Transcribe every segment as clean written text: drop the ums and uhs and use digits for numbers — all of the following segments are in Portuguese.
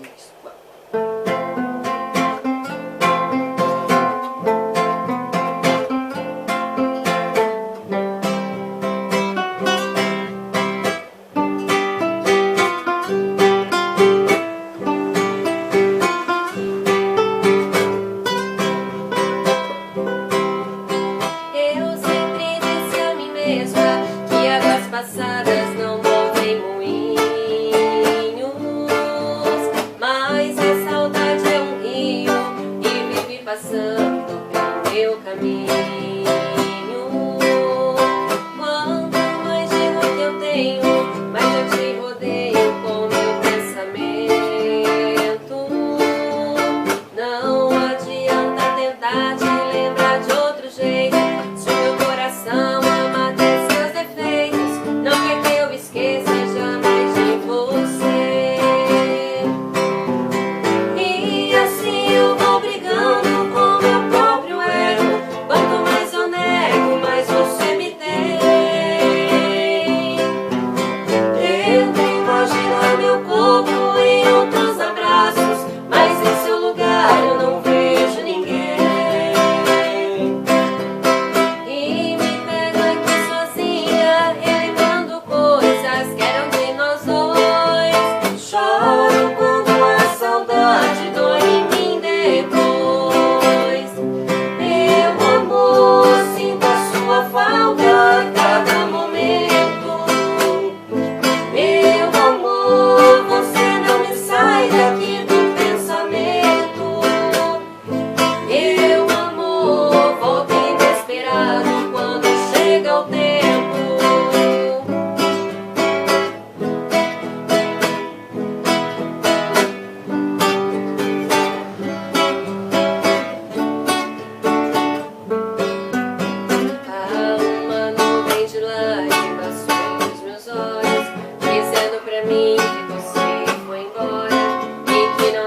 2, 4. Que águas passadas não movem moinhos, mas a saudade é um rio e vive passando pelo meu caminho. Quanto mais digo que eu tenho, mais eu te rodeio com meu pensamento. Não adianta tentar te lembrar de outro jeito, se o meu coração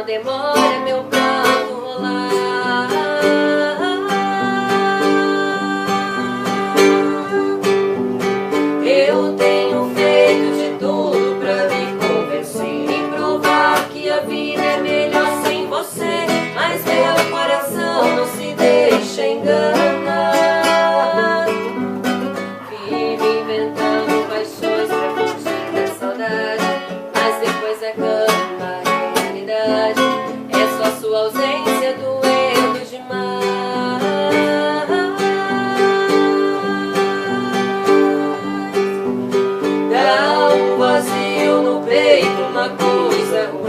demora meu pranto rolar. Eu tenho feito de tudo pra me convencer e provar que a vida é melhor sem você, mas meu coração não se deixa enganar. Vive inventando paixões pra fugir da saudade, mas depois é cama. É só sua ausência doendo demais. Dá um vazio no peito, uma coisa ruim.